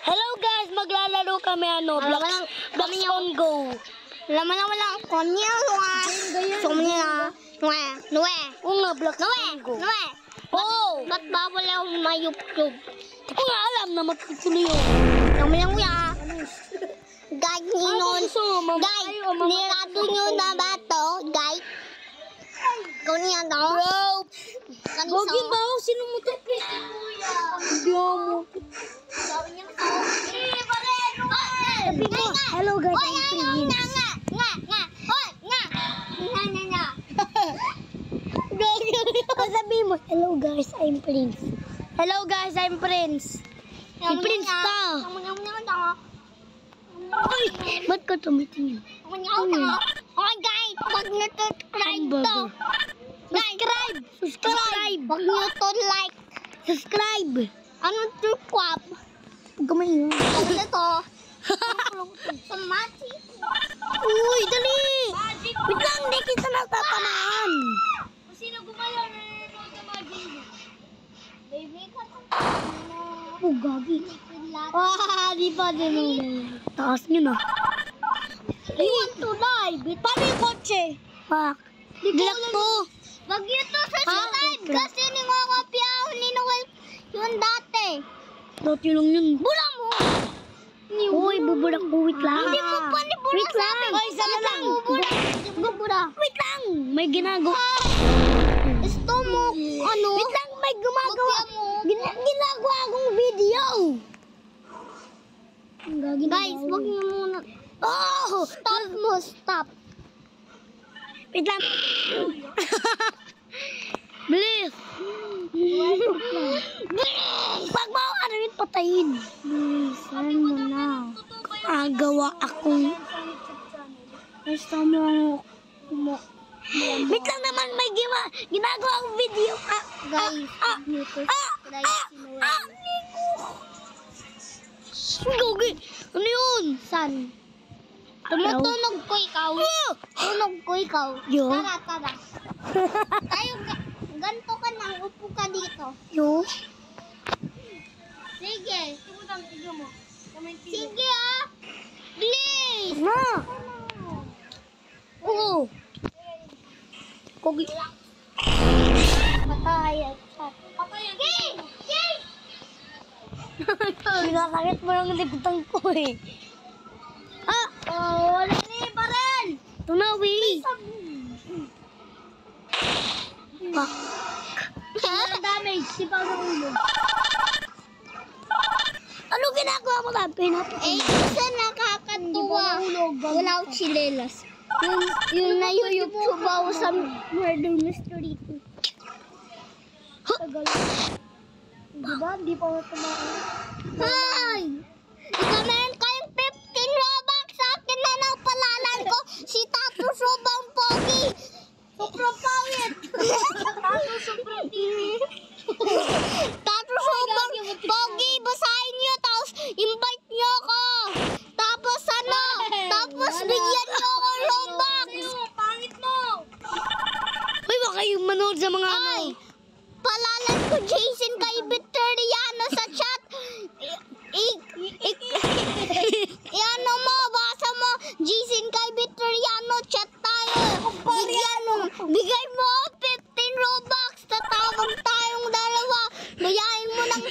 Hello guys, maglalaro kami Blocks on Go. Laman na wala ang konya. Sumya. Nwe. Nga, Blocks on Go. Oh! Ba't ba wala akong may YouTube? Hindi ko nga alam na magtutuloy yun. Laman lang kuya. Guys, nirado nyo na ba to? Guys? Konya to? Bro! Gagin ba ako? Sino mo to? Hindi mo. Sabi niya Hello guys, Oy, I'm Prince. Sabi mo, hello guys, I'm Prince. Hello guys, I'm Prince. Si Prince ta. Ay, ba't ka tumitingin? Oh guys, wag nyo to subscribe to. Subscribe. Wag nyo to like. Subscribe. Ano to kwap? Huwag ka maingay. Ano na to? Samati. Uy, dali! Wait lang, hindi kita natatamaan. Sino gumalaw na nanonood ng mga game? Baby, Oh, gagi. Di pa din. Taas nyo na. I want to die. Paano yung kotse? Pak. Dilak to. Wag nyo to subscribe kasi nangangapya ako ni Noel yun dati. Dati lang yun. Bula mo! Uy, buburak ko. Wait lang. Hindi mo pa ni Bula Wait lang. sabi. Oy, sana lang. Bula. Wait lang. May ginagawa. Gusto mo, ano? Wait lang, may gumagawa. Wag mo. Ginagawa akong video. Guys, wag nyo muna. Oh! Stop mo, stop. Wait lang. Bilis. Pag mo ano yun, patayin. Bilisan mo na. Agawa akong... Basta mo... Wait lang naman, may ginagawa akong video. Guys, wag nyo to subscribe si Noel. Gogi! Ano yun? San? Tumutunog ko ikaw. Tunog ko ikaw. Yo. Tara. Tayo, ganito ka na. Upo ka dito. Yo. Sige. Sige ah. Please. Na! Oo. Gogi. Patay. Sinasakit mo lang liputan ko eh. Wala ni Barel. Tunawi. Pak. Ang damage. Sipaw ng ulo. Ano ginagawa mo na? Kasi nakakatuwa. Wala akong chilelas. Yung na-YouTube ako sa murder mystery 2. Diba? Di pa ako tumakas. Hi! Ikaw meron kayong 15 Robux sa akin na napalalan ko si Tato Sobrang Pogi. Sobrang pawit. Tato Sobrang Pogi. Basahin nyo tapos invite nyo ako. Tapos ano? Tapos bigyan nyo ako Robux. Pangit mo. Uy, baka kayo manood sa mga Ay! Palalan ko Jason kay Victoriano sa chat. Ano mo, basa mo, Jason kay Victoriano, chat tayo. Bigay mo 15 Robux, tatawag tayong dalawa. Bayahin mo ng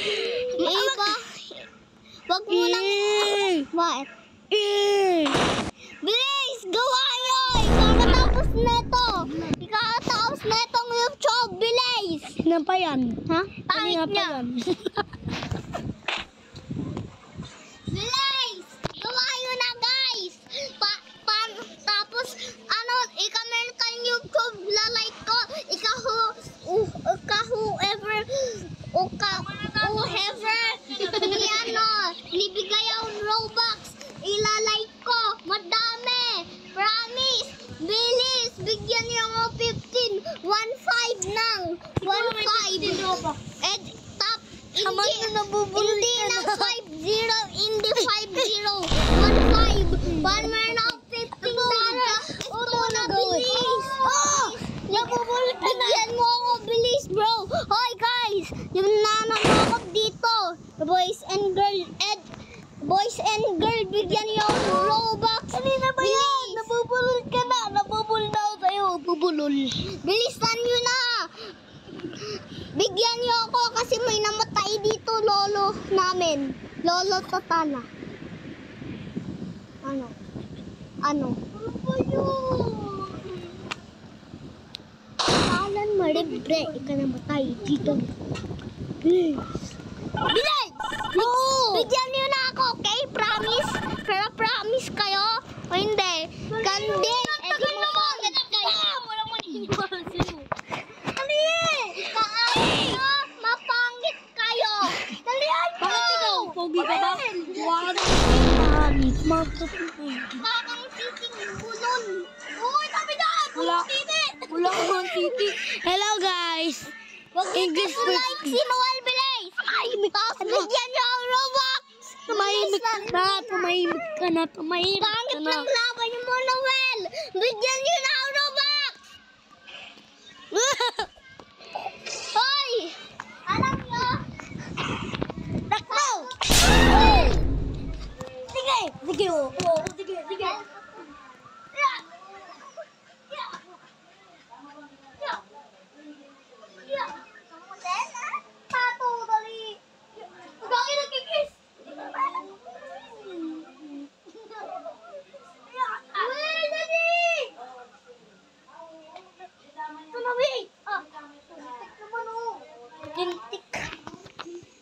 iba. Wag mo nang... What? Bilis, gawa yun. Ikakatapos na itong YouTube, bilis. Sino pa yan? Ha? Kanina Pangit pa niya. yan. Bilis! Gawayo na guys! Tapos, ano, ikameron kang YouTube, lalike ko, whoever, ni ano, nibigay ang Robux, ilalike ko, madami, promise, bilis, bigyan niyo ako 15, 1.5 nang, 1.5, boys and girl, bigyan niyo ako Robux. Kanina ba yan? Nabubulol ka na. Nabubulol na ako sa'yo. Bubulol. Bilisan niyo na. Bigyan niyo ako kasi may namatay dito, lolo namin. Lolo Tatana. Ano? Ano ba yun? Alan Maribre, ikaw namatay dito. Please. Bilis! No! Bigyan niyo na ako, okay? Promise? Pero promise kayo? O hindi? Kandi, edi mo pangit kayo. Walang maniniwala sa'yo. Dali! Ikaawin nyo, mapangit kayo. Dalihan nyo! Bakit ikaw? Pogi ka ba? Huwag ka Kakang siting bulol. Uy, kami dyan! Wala. Titi! Wala akong titi. Hello guys. English Like si Noel Bilays. Tapos bigyan niyo ang Robux. Tumahimik ka na. Tumahimik ka na. Tumahimik ka Pangit na. ng laban niyo mo, Noel. Bigyan niyo na ang Robux. Hoy! Alam niyo? Takbo! Sige! Sige o. Oo, sige, sige. Tato, dali. Bakit nagkikis? Uy, dali! Ito na, wait! Tintik naman, oh. Tintik.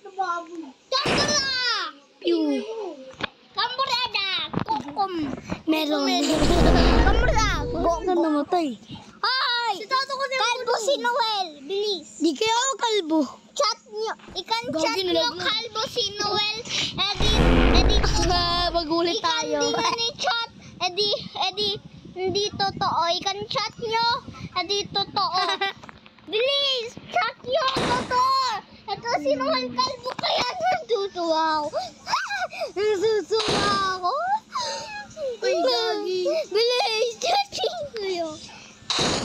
Nababoy. Tsakala! Pew. Kamburada! Kukum! Meron. Kamburada! Bok na namatay. Hi! Kalbo si Noel. Bilis. Di kaya ako kalbo. Chat nyo. Ikan chat Gagi, nyo nalaglag. kalbo si Noel. Edi, Magulit tayo. Ikan di nyo ni chat. Edi, hindi totoo. Ikan chat nyo. Edi, totoo. Bilis! Chat nyo. Totoo. Ito si Noel kalbo kaya natutuwa ako. Nasusuwa ako. Ay, gagi. Bilis! Chat nyo.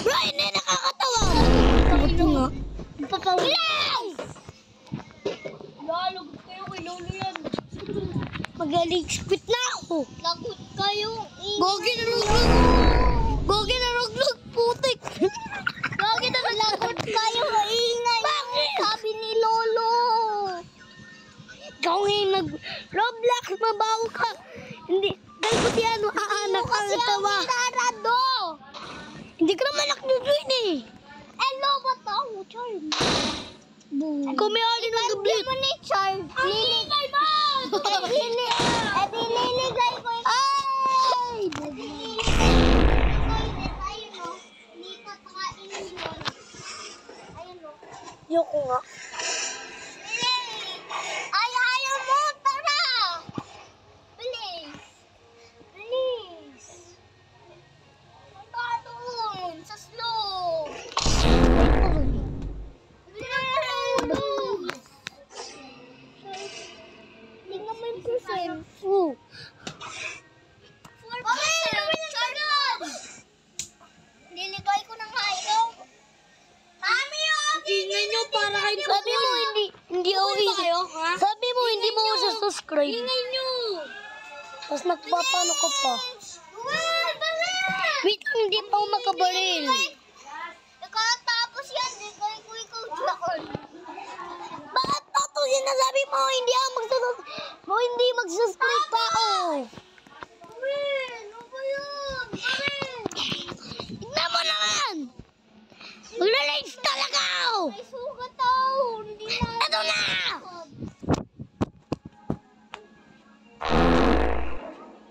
Bro, hindi nakakatawa. Ito nga. Bilis! Lalugod kayo kay Lolo yan. Magaling spit na ako. Lagot kayo. Gogi na ruglog. Gogi na ruglog. Putik. Gogi na lagot kayo. Ingay. Bakit? Sabi ni Lolo. Ikaw ngayon nag-Roblox. Mabaho ka. Hindi. Dahil ko si ano, aanak ka Kasi ang tawa. sarado. Hindi ka naman naklujoin eh. Lobo to. Charm. Boom. Kung may order ng Hindi dublit. mo ni Charm. Liligay mo. Liligay ko. Ay! Ayun o. Dito pakainin yun. Ayun o. Yoko nga. Ay, ayaw mo! Tara! Bilis! Bilis! Punta doon! Sa slow! Bilis! Tingnan mo yung percent. Oo. 4% charge! Niligay ko ng ikaw. Mami, Ingay nyo para kayo sa Sabi mo, hindi ako Sabi mo, hindi mo ako subscribe. Ingay nyo! Tapos nagpapano ka pa. Uy, bakit? Wait lang, hindi pa ako makabaril. Nakatapos yan, ligay ko ikaw dyan. Bakit pa ito sinasabi mo? Hindi ako hindi mag-subscribe pa ako. Uy, ano ba yun? Bakit? Tignan mo naman. Magla-live talaga ako. May sugat ako. Hindi na. Ito na.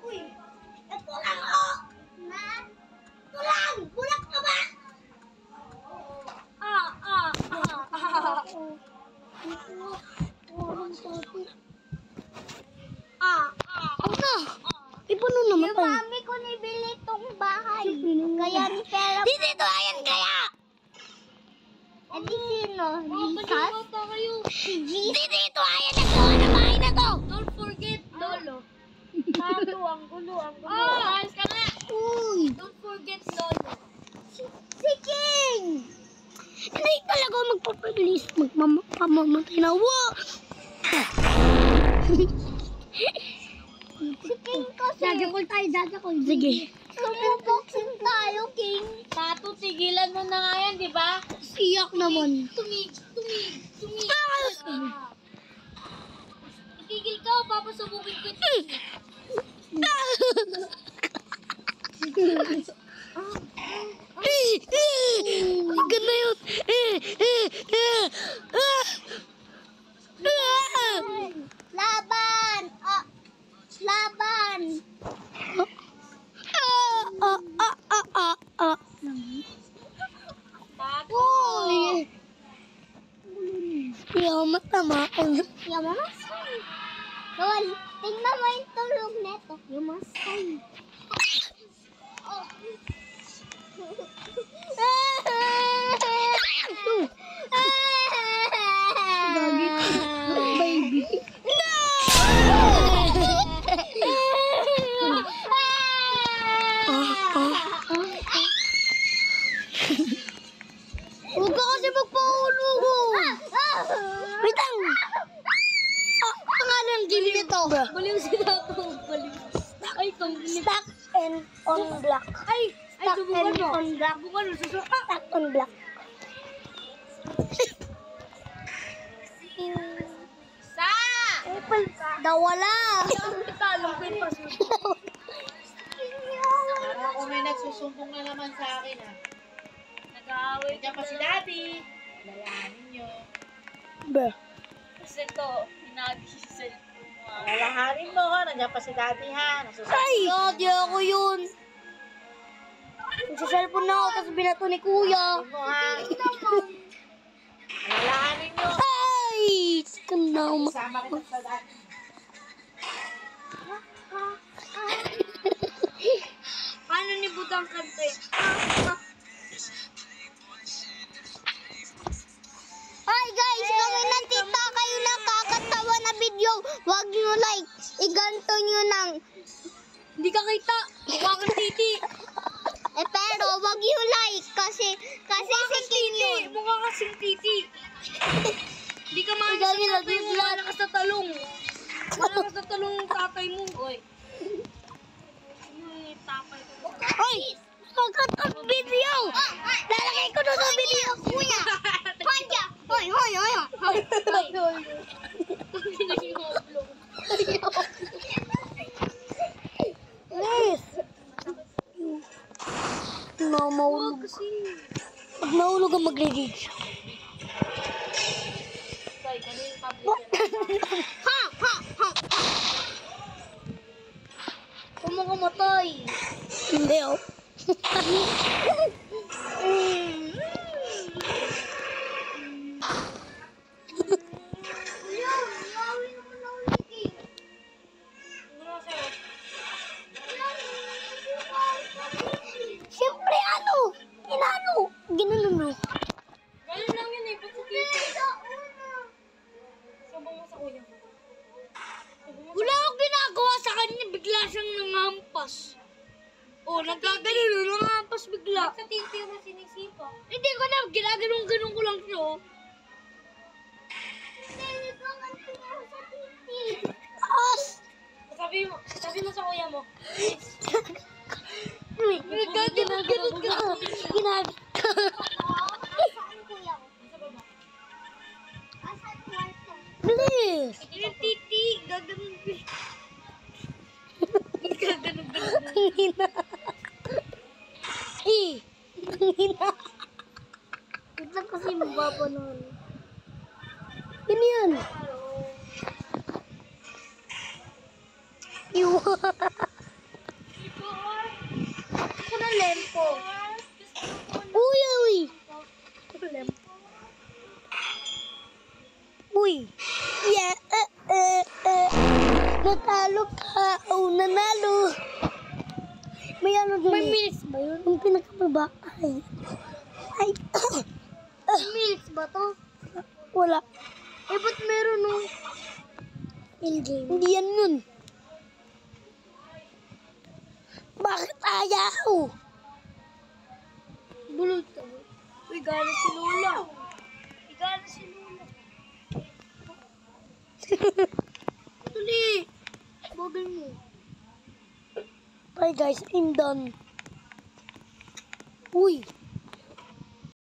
Uy, ito lang ako. Na? Ito lang. Bulak ka ba? Ako na. Paano Yung namatay? mami ko nibili itong bahay. Kaya ni pera. Di dito ayan kaya. Eh di sino? Likas? Di dito ayan na to. Ano bahay na to? Don't forget Lolo. Ang gulo. Ayos ka na. Uy! Don't forget Lolo. Si King! Hindi talaga ako magpapabilis. Magpamamatay na. Wow! Jajapol tayo, jajapol. Sige. Sumuboxing tayo, King. Tato, tigilan mo na nga yan, di ba? Iyak naman. Tumig. Itigil ka o papasubukin ko ito. Tingnan na yun. Laban! Laban! Tato. Iyak matamaan. Yung mamasay. Lol, tingnan mo yung tulog neto. Yung masay. Oh. Baby. Huwag ka kasi magpahulugo. Wait lang. Pangalan game nito. Baliw si Tato. Baliw. Ay, tanggalin. Stack and on block. Ay, Stack subukan and mo. on block. Subukan mo, susuka. Stack on block. Sa! Dawala. Talong ko yung password. Parang kung may nagsusumbong na naman sa akin, ha. Nag-aaway Diyan pa si Daddy. Lalahanin nyo. Ba. Kasi ito, hinagi sa cellphone mo. Lalahanin mo, ha. Nandiyan pa si Daddy, ha. Nasusumbong. Ay! Di ako yun. Sa cellphone na ako, tapos binato ni kuya. mo, ha. Lalahanin nyo. Ay! Kanda ako. Isama kita sa Daddy. Paano ni Budang kante? Hi guys, kung nakita kayo nakakatawa na video, huwag nyo like. Iganto nyo ng... Hindi ka kita. Mukha kang titi. pero huwag nyo like kasi si King yun. Mukha kasing titi. Hindi ka maayos sa tatay mo. Wala ka sa talong. Wala ka sa talong ng tatay mo. Oy. Yung tapay ko. Ay! Kagat ang video! Lalagay ko doon sa video! Kuya! Hoy! Hoy! Hoy! Hoy! Please! Mahulog. Pag mahulog ang magre-reach. Ha! Ha! Ha! Kumakamatay. Hindi oh. Siyempre ano? Inano? Ginanon mo. Ganun lang yun eh. Ba't sa titi? Sabang mo sa kuya mo. Wala akong ginagawa sa kanya. Bigla siyang nangampas. Oh, nagkaganon. Nangampas bigla. Sa titi mo sinisipa. Hindi ko na. Ginaganong-ganong ko lang siya. Oh. As! Sabi mo sa kuya mo. Ginaganon ka. Ginaganon ka. Please! Yung titi. Gaganon ko. Gaganon-ganon. Ang hina. Ang hina. Ito kasi mababa nun. Yun yan. Iwa. Ako na lempo. Uy, uy. Uy. Yeah. Natalo ka. Oh, nanalo. May ano dun May eh. minutes ba yun? Yung pinakababa. Ay. Milks ba to? Wala. Eh, ba't meron nung in-game? Hindi yan yun. Bakit ayaw? Bulog ka. Uy, gana si Lola. Gana si Lola. Tuloy! Bagay mo. Hi guys, I'm done. Uy,